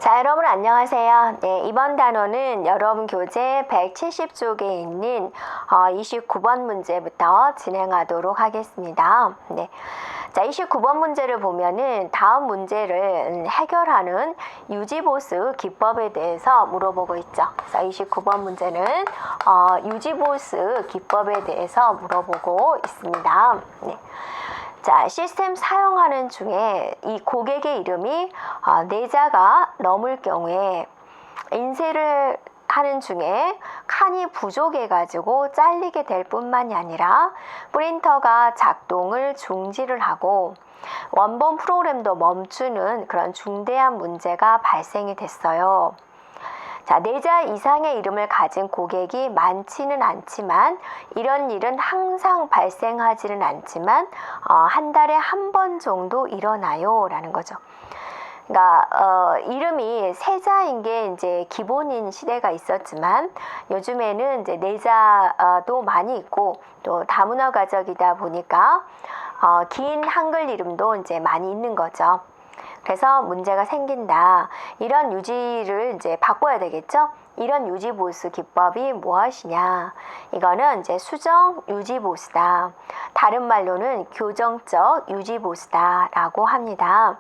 자, 여러분 안녕하세요. 네, 이번 단원은 여러분 교재 170쪽에 있는 29번 문제부터 진행하도록 하겠습니다. 네. 자, 29번 문제를 보면은 다음 문제를 해결하는 유지보수 기법에 대해서 물어보고 있죠. 그래서 29번 문제는 유지보수 기법에 대해서 물어보고 있습니다. 네. 자, 시스템 사용하는 중에 이 고객의 이름이 4자가 넘을 경우에 인쇄를 하는 중에 칸이 부족해 가지고 잘리게 될 뿐만이 아니라 프린터가 작동을 중지를 하고 원본 프로그램도 멈추는 그런 중대한 문제가 발생이 됐어요. 자, 4자 이상의 이름을 가진 고객이 많지는 않지만 이런 일은 항상 발생하지는 않지만 한 달에 한 번 정도 일어나요 라는 거죠. 그러니까 이름이 3자인 게 이제 기본인 시대가 있었지만 요즘에는 이제 4자도 많이 있고 또 다문화 가족이다 보니까 긴 한글 이름도 이제 많이 있는 거죠. 그래서 문제가 생긴다. 이런 유지를 이제 바꿔야 되겠죠? 이런 유지보수 기법이 무엇이냐? 이거는 이제 수정 유지보수다. 다른 말로는 교정적 유지보수다라고 합니다.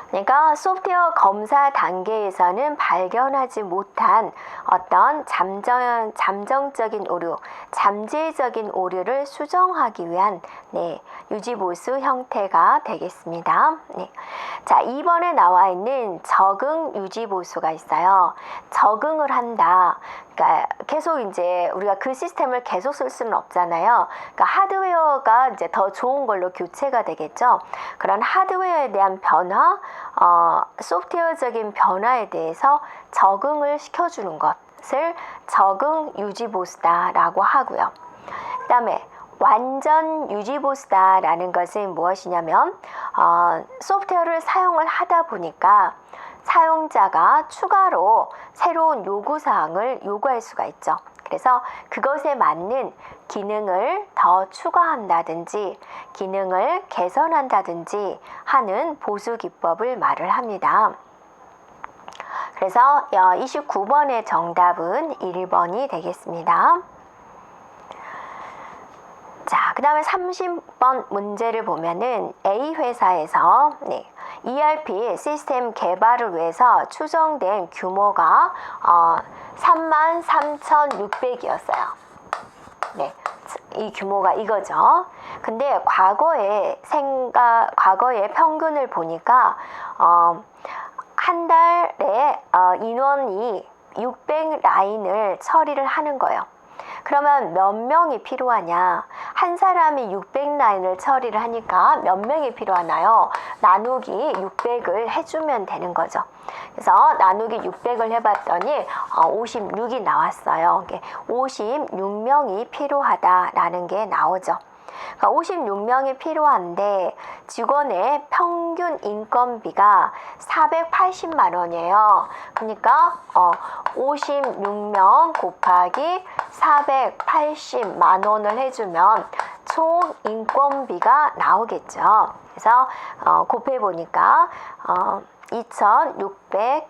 그러니까 소프트웨어 검사 단계에서는 발견하지 못한 어떤 잠정적인 오류, 잠재적인 오류를 수정하기 위한 유지보수 형태가 되겠습니다. 네. 자, 2번에 나와 있는 적응 유지보수가 있어요. 적응을 한다. 그러니까 계속 이제 우리가 그 시스템을 계속 쓸 수는 없잖아요. 그러니까 하드웨어가 이제 더 좋은 걸로 교체가 되겠죠. 그런 하드웨어에 대한 변화, 소프트웨어적인 변화에 대해서 적응을 시켜주는 것을 적응 유지보수다라고 하고요. 그 다음에 완전 유지보수다라는 것은 무엇이냐면 소프트웨어를 사용을 하다 보니까 사용자가 추가로 새로운 요구사항을 요구할 수가 있죠. 그래서 그것에 맞는 기능을 더 추가한다든지 기능을 개선한다든지 하는 보수 기법을 말을 합니다. 그래서 29번의 정답은 1번이 되겠습니다. 자, 그 다음에 30번 문제를 보면은 A 회사에서 ERP 시스템 개발을 위해서 추정된 규모가 33,600이었어요. 네, 이 규모가 이거죠. 근데 과거의 평균을 보니까 한 달에 인원이 600 라인을 처리를 하는 거예요. 그러면 몇 명이 필요하냐? 한 사람이 600 라인을 처리를 하니까 몇 명이 필요하나요? 나누기 600을 해주면 되는 거죠. 그래서 나누기 600을 해봤더니 56이 나왔어요. 56명이 필요하다라는 게 나오죠. 그러니까 56명이 필요한데 직원의 평균 인건비가 480만 원이에요. 그러니까 56명 곱하기 480만 원을 해주면 총 인건비가 나오겠죠. 그래서 곱해 보니까 2,600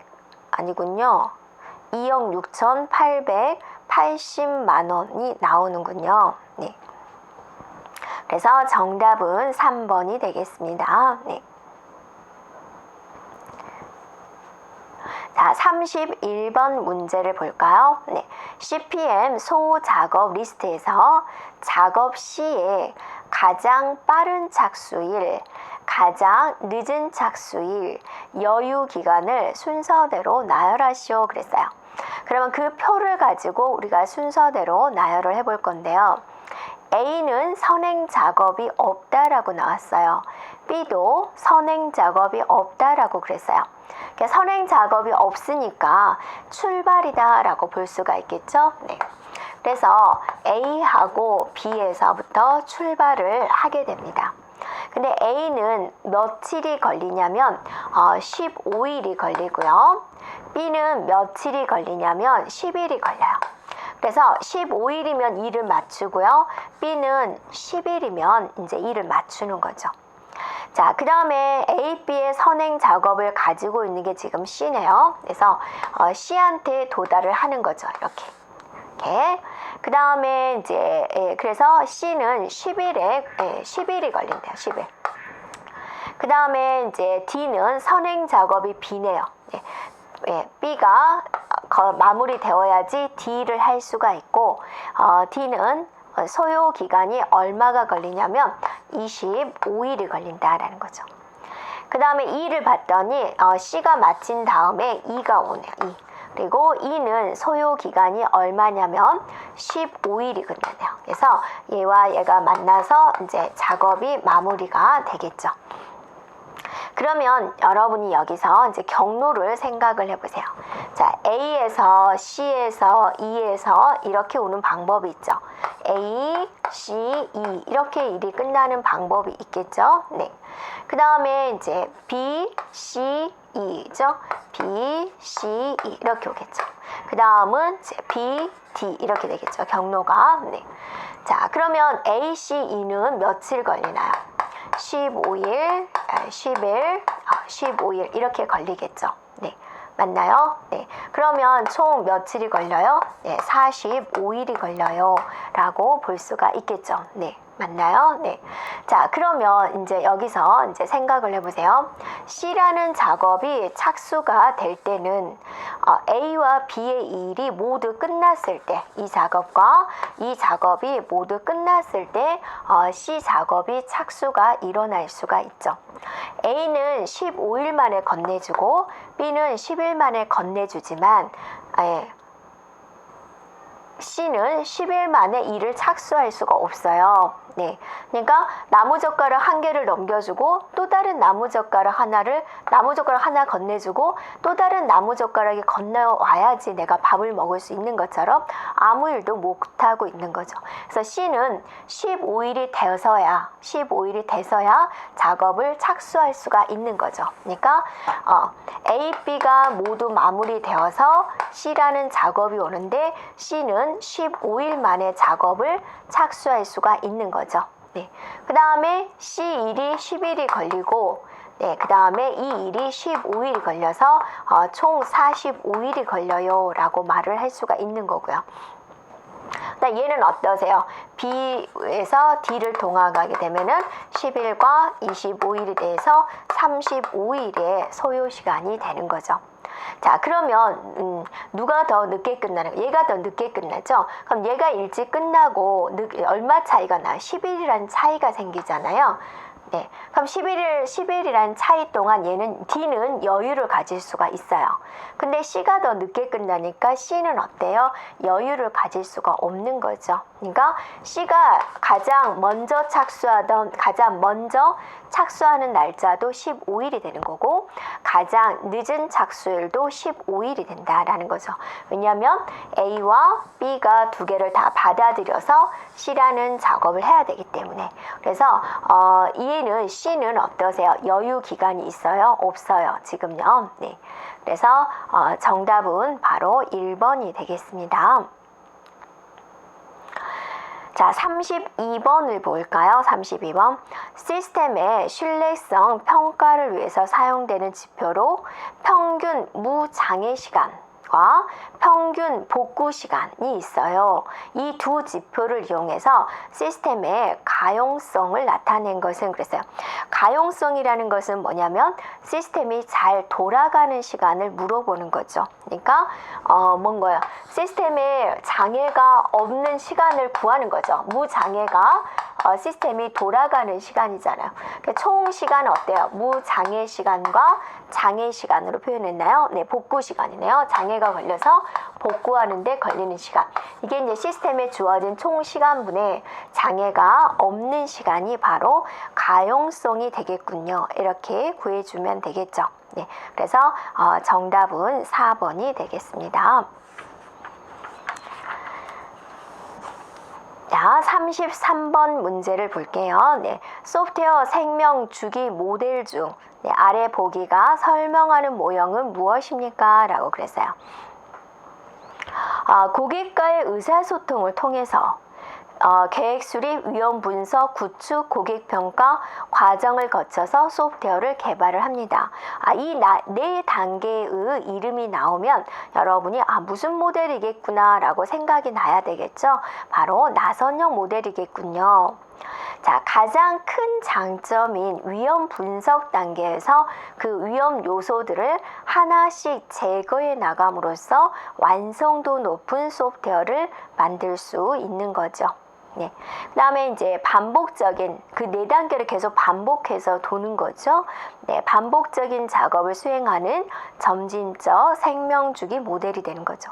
아니군요. 2억 6,880만 원이 나오는군요. 네. 그래서 정답은 3번이 되겠습니다. 네. 자, 31번 문제를 볼까요? 네. CPM 소작업 리스트에서 작업 시에 가장 빠른 착수일, 가장 늦은 착수일, 여유 기간을 순서대로 나열하시오 그랬어요. 그러면 그 표를 가지고 우리가 순서대로 나열을 해볼 건데요. A는 선행 작업이 없다라고 나왔어요. B도 선행 작업이 없다라고 그랬어요. 선행 작업이 없으니까 출발이다라고 볼 수가 있겠죠. 네. 그래서 A하고 B에서부터 출발을 하게 됩니다. 근데 A는 며칠이 걸리냐면 15일이 걸리고요. B는 며칠이 걸리냐면 10일이 걸려요. 그래서 15일이면 일을 맞추고요. B는 10일이면 이제 일을 맞추는 거죠. 자, 그 다음에 A, B의 선행 작업을 가지고 있는 게 지금 C네요. 그래서 C한테 도달을 하는 거죠. 이렇게. 그 다음에 이제 그래서 C는 10일이 걸린대요. 10일. 그 다음에 이제 D는 선행 작업이 B네요. B가 마무리되어야지 D를 할 수가 있고 D는 소요 기간이 얼마가 걸리냐면 25일이 걸린다라는 거죠. 그 다음에 E를 봤더니 C가 마친 다음에 E가 오네요. E. 그리고 E는 소요 기간이 얼마냐면 15일이 끝나네요. 그래서 얘와 얘가 만나서 이제 작업이 마무리가 되겠죠. 그러면 여러분이 여기서 이제 경로를 생각을 해보세요. 자, A에서 C에서 E에서 이렇게 오는 방법이 있죠. A, C, E 이렇게 일이 끝나는 방법이 있겠죠. 네. 그 다음에 이제 B, C, E죠. B, C, E 이렇게 오겠죠. 그 다음은 이제 B, D 이렇게 되겠죠. 경로가. 네. 자, 그러면 A, C, E는 며칠 걸리나요? 15일, 10일, 15일 이렇게 걸리겠죠. 네. 맞나요? 네. 그러면 총 며칠이 걸려요? 네. 45일이 걸려요. 라고 볼 수가 있겠죠. 네. 맞나요? 네. 자, 그러면 이제 여기서 이제 생각을 해보세요. C라는 작업이 착수가 될 때는 A와 B의 일이 모두 끝났을 때, 이 작업과 이 작업이 모두 끝났을 때 C 작업이 착수가 일어날 수가 있죠. A는 15일 만에 건네주고 B는 10일 만에 건네주지만 C는 10일 만에 일을 착수할 수가 없어요. 네. 그러니까 나무젓가락 한 개를 넘겨주고 또 다른 나무젓가락 하나 건네주고 또 다른 나무젓가락이 건너와야지 내가 밥을 먹을 수 있는 것처럼 아무 일도 못하고 있는 거죠. 그래서 C는 15일이 돼서야 작업을 착수할 수가 있는 거죠. 그러니까 A, B가 모두 마무리되어서 C라는 작업이 오는데 C는 15일 만에 작업을 착수할 수가 있는 거죠. 네. 그 다음에 C 일이 10일이 걸리고 그 다음에 이 일이 15일이 걸려서 총 45일이 걸려요 라고 말을 할 수가 있는 거고요. 얘는 어떠세요? B에서 D를 동화하게 되면은 10일과 25일이 돼서 35일의 소요 시간이 되는 거죠. 자, 그러면 누가 더 늦게 끝나는 거예요? 얘가 더 늦게 끝나죠? 그럼 얘가 일찍 끝나고 얼마 차이가 나요? 10일이라는 차이가 생기잖아요. 네. 그럼 10일이라는 차이 동안 D는 여유를 가질 수가 있어요. 근데 C가 더 늦게 끝나니까 C는 어때요? 여유를 가질 수가 없는 거죠. 그러니까 C가 가장 먼저 착수하는 날짜도 15일이 되는 거고 가장 늦은 착수일도 15일이 된다라는 거죠. 왜냐하면 A와 B가 두 개를 다 받아들여서 C라는 작업을 해야 되기 때문에. 그래서 얘는 C는 어떠세요? 여유 기간이 있어요? 없어요? 지금요. 네. 그래서 정답은 바로 1번이 되겠습니다. 자, 32번을 볼까요? 32번. 시스템의 신뢰성 평가를 위해서 사용되는 지표로 평균 무장애 시간과 평균 복구 시간이 있어요. 이 두 지표를 이용해서 시스템의 가용성을 나타낸 것은 그랬어요. 가용성이라는 것은 뭐냐면 시스템이 잘 돌아가는 시간을 물어보는 거죠. 그러니까 뭔가요? 시스템에 장애가 없는 시간을 구하는 거죠. 무장애가 시스템이 돌아가는 시간이잖아요. 총 시간은 어때요? 무장애 시간과 장애 시간으로 표현했나요? 네, 복구 시간이네요. 장애가 걸려서 복구하는데 걸리는 시간. 이게 이제 시스템에 주어진 총 시간분의 장애가 없는 시간이 바로 가용성이 되겠군요. 이렇게 구해주면 되겠죠. 네, 그래서 정답은 4번이 되겠습니다. 자, 33번 문제를 볼게요. 네, 소프트웨어 생명 주기 모델 중 아래 보기가 설명하는 모형은 무엇입니까? 라고 그랬어요. 고객과의 의사소통을 통해서 계획 수립, 위험 분석, 구축, 고객 평가 과정을 거쳐서 소프트웨어를 개발을 합니다. 이 네 단계의 이름이 나오면 여러분이 무슨 모델이겠구나 라고 생각이 나야 되겠죠. 바로 나선형 모델이겠군요. 자, 가장 큰 장점인 위험 분석 단계에서 그 위험 요소들을 하나씩 제거해 나감으로써 완성도 높은 소프트웨어를 만들 수 있는 거죠. 네. 그 다음에 이제 반복적인 그 네 단계를 계속 반복해서 도는 거죠. 네, 반복적인 작업을 수행하는 점진적 생명주기 모델이 되는 거죠.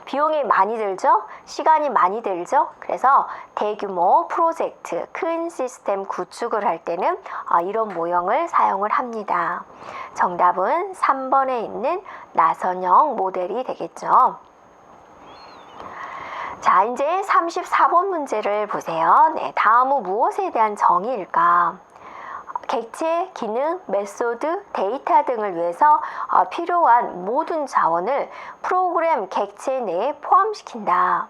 비용이 많이 들죠? 시간이 많이 들죠? 그래서 대규모 프로젝트, 큰 시스템 구축을 할 때는 이런 모형을 사용을 합니다. 정답은 3번에 있는 나선형 모델이 되겠죠. 자, 이제 34번 문제를 보세요. 네, 다음은 무엇에 대한 정의일까? 객체, 기능, 메소드, 데이터 등을 위해서 필요한 모든 자원을 프로그램 객체 내에 포함시킨다.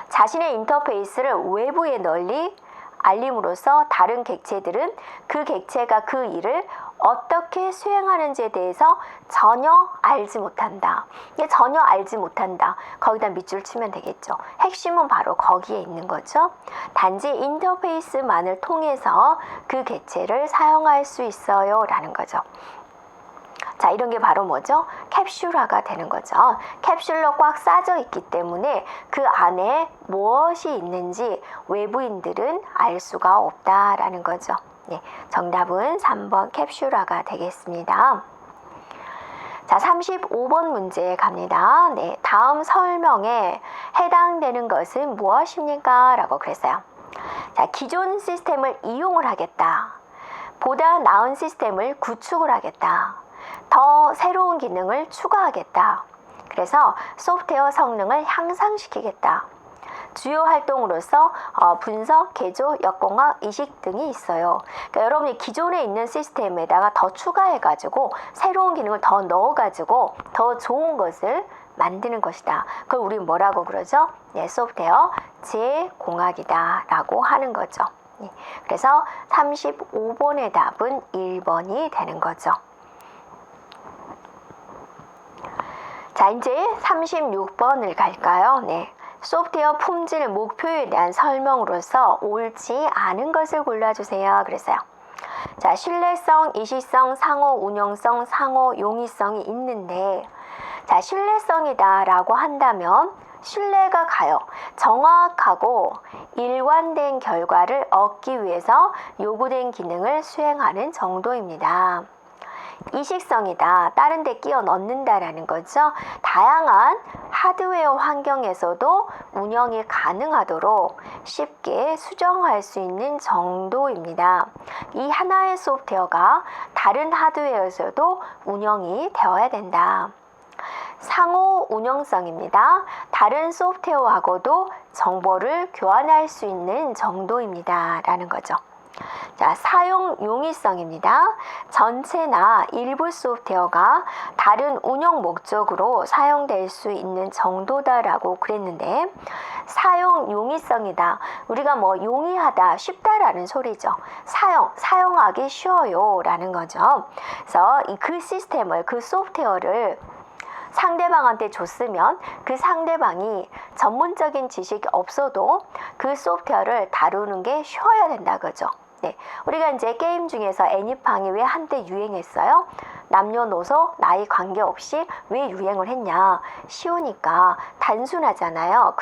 자신의 인터페이스를 외부에 널리 알림으로써 다른 객체들은 그 객체가 그 일을 어떻게 수행하는지에 대해서 전혀 알지 못한다. 전혀 알지 못한다. 거기다 밑줄 치면 되겠죠. 핵심은 바로 거기에 있는 거죠. 단지 인터페이스만을 통해서 그 객체를 사용할 수 있어요 라는 거죠. 자, 이런 게 바로 뭐죠? 캡슐화가 되는 거죠. 캡슐로 꽉 싸져 있기 때문에 그 안에 무엇이 있는지 외부인들은 알 수가 없다라는 거죠. 네, 정답은 3번 캡슐화가 되겠습니다. 자, 35번 문제 갑니다. 네, 다음 설명에 해당되는 것은 무엇입니까? 라고 그랬어요. 자, 기존 시스템을 이용을 하겠다. 보다 나은 시스템을 구축을 하겠다. 더 새로운 기능을 추가하겠다. 그래서 소프트웨어 성능을 향상시키겠다. 주요 활동으로서 분석, 개조, 역공학, 이식 등이 있어요. 그러니까 여러분이 기존에 있는 시스템에다가 더 추가해가지고 새로운 기능을 더 넣어가지고 더 좋은 것을 만드는 것이다. 그걸 우리 뭐라고 그러죠? 네, 소프트웨어 제공학이다 라고 하는 거죠. 네, 그래서 35번의 답은 1번이 되는 거죠. 자, 이제 36번을 갈까요? 네. 소프트웨어 품질 목표에 대한 설명으로서 옳지 않은 것을 골라주세요. 그랬어요. 자, 신뢰성, 이시성, 상호 운영성, 상호 용이성이 있는데, 자, 신뢰성이다 라고 한다면 신뢰가 가요. 정확하고 일관된 결과를 얻기 위해서 요구된 기능을 수행하는 정도입니다. 이식성이다. 다른 데 끼워 넣는다라는 거죠. 다양한 하드웨어 환경에서도 운영이 가능하도록 쉽게 수정할 수 있는 정도입니다. 이 하나의 소프트웨어가 다른 하드웨어에서도 운영이 되어야 된다. 상호 운영성입니다. 다른 소프트웨어하고도 정보를 교환할 수 있는 정도입니다. 라는 거죠. 자, 사용 용이성입니다. 전체나 일부 소프트웨어가 다른 운영 목적으로 사용될 수 있는 정도다라고 그랬는데, 사용 용이성이다. 우리가 뭐 용이하다, 쉽다라는 소리죠. 사용하기 쉬워요 라는 거죠. 그래서 그 시스템을, 그 소프트웨어를 상대방한테 줬으면 그 상대방이 전문적인 지식이 없어도 그 소프트웨어를 다루는 게 쉬워야 된다 그죠. 네, 우리가 이제 게임 중에서 애니팡이 왜 한때 유행했어요? 남녀노소 나이 관계없이 왜 유행을 했냐? 쉬우니까 단순하잖아요.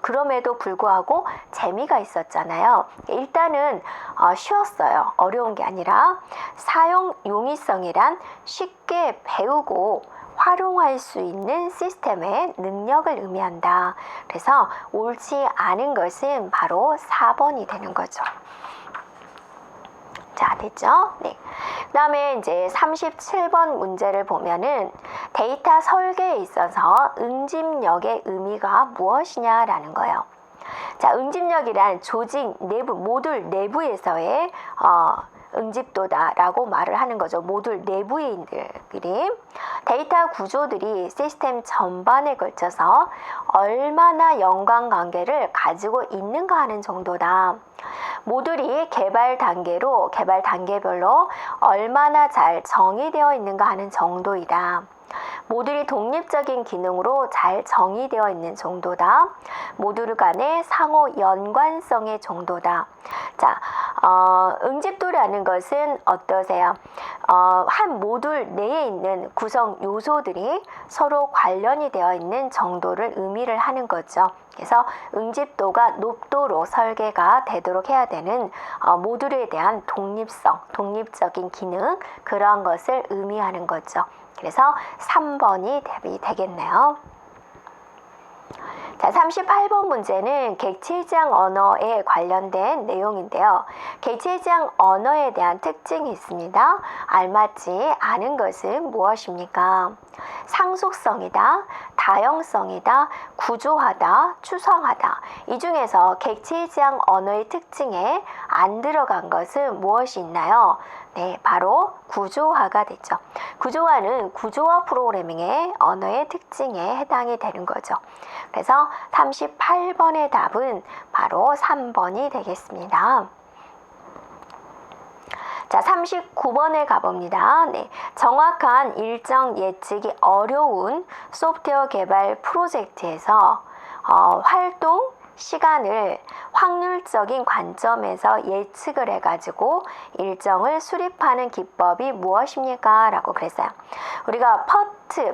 그럼에도 불구하고 재미가 있었잖아요. 일단은 쉬웠어요. 어려운 게 아니라 사용 용이성이란 쉽게 배우고 활용할 수 있는 시스템의 능력을 의미한다. 그래서 옳지 않은 것은 바로 4번이 되는 거죠. 자, 됐죠? 네. 그 다음에 이제 37번 문제를 보면은 데이터 설계에 있어서 응집력의 의미가 무엇이냐라는 거예요. 자, 응집력이란 조직 내부, 모듈 내부에서의 응집도다라고 말을 하는 거죠. 모듈 내부에 있는 데이터 구조들이 시스템 전반에 걸쳐서 얼마나 연관관계를 가지고 있는가 하는 정도다. 모듈이 개발 단계별로 얼마나 잘 정의되어 있는가 하는 정도이다. 모듈이 독립적인 기능으로 잘 정의되어 있는 정도다. 모듈 간의 상호 연관성의 정도다. 자, 응집도라는 것은 어떠세요? 한 모듈 내에 있는 구성 요소들이 서로 관련이 되어 있는 정도를 의미를 하는 거죠. 그래서 응집도가 높도록 설계가 되도록 해야 되는 모듈에 대한 독립성, 독립적인 기능, 그러한 것을 의미하는 거죠. 그래서 3번이 답이 되겠네요. 자, 38번 문제는 객체지향 언어에 관련된 내용인데요. 객체지향 언어에 대한 특징이 있습니다. 알맞지 않은 것은 무엇입니까? 상속성이다, 다형성이다, 구조하다, 추성하다. 이 중에서 객체지향 언어의 특징에 안 들어간 것은 무엇이 있나요? 네, 바로 구조화가 되죠. 구조화는 구조화 프로그래밍의 언어의 특징에 해당이 되는 거죠. 그래서 38번의 답은 바로 3번이 되겠습니다. 자, 39번에 가봅니다. 네, 정확한 일정 예측이 어려운 소프트웨어 개발 프로젝트에서 활동 시간을 확률적인 관점에서 예측을 해가지고 일정을 수립하는 기법이 무엇입니까? 라고 그랬어요. 우리가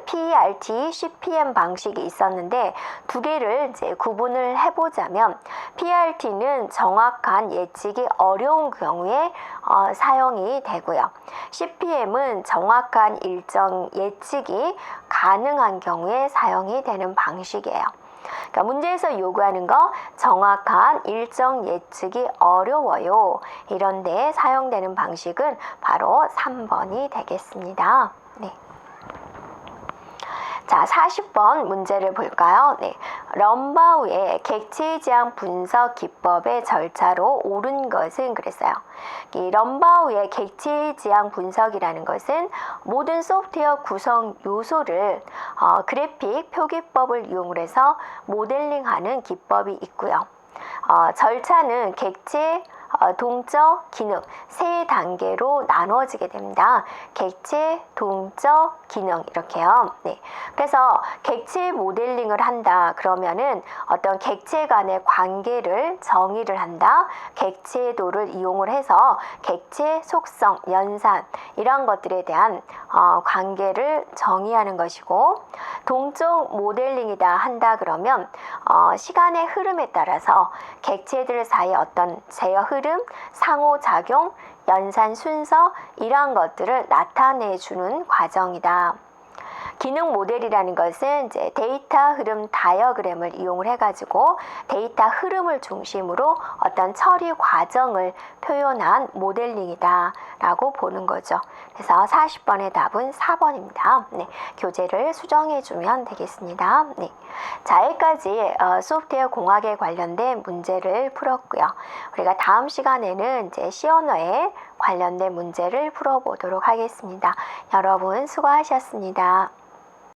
PERT, CPM 방식이 있었는데 두 개를 이제 구분을 해보자면 PERT는 정확한 예측이 어려운 경우에 사용이 되고요. CPM은 정확한 일정 예측이 가능한 경우에 사용이 되는 방식이에요. 그러니까 문제에서 요구하는 거 정확한 일정 예측이 어려워요. 이런 데에 사용되는 방식은 바로 3번이 되겠습니다. 네. 자, 40번 문제를 볼까요? 네. 럼바우의 객체지향 분석 기법의 절차로 옳은 것은 그랬어요. 이 럼바우의 객체지향 분석이라는 것은 모든 소프트웨어 구성 요소를 그래픽 표기법을 이용해서 모델링하는 기법이 있고요. 절차는 객체, 동적, 기능 세 단계로 나누어지게 됩니다. 객체, 동적, 기능 이렇게요. 네. 그래서 객체 모델링을 한다 그러면은 어떤 객체 간의 관계를 정의를 한다. 객체도를 이용을 해서 객체 속성, 연산 이런 것들에 대한 관계를 정의하는 것이고, 동적 모델링이다 한다 그러면 시간의 흐름에 따라서 객체들 사이 어떤 제어 흐름, 상호작용, 연산 순서 이러한 것들을 나타내주는 과정이다. 기능 모델이라는 것은 이제 데이터 흐름 다이어그램을 이용을 해가지고 데이터 흐름을 중심으로 어떤 처리 과정을 표현한 모델링이다 라고 보는 거죠. 그래서 40번의 답은 4번입니다. 네, 교재를 수정해주면 되겠습니다. 네. 자, 여기까지 소프트웨어 공학에 관련된 문제를 풀었고요. 우리가 다음 시간에는 이제 C 언어에 관련된 문제를 풀어보도록 하겠습니다. 여러분 수고하셨습니다.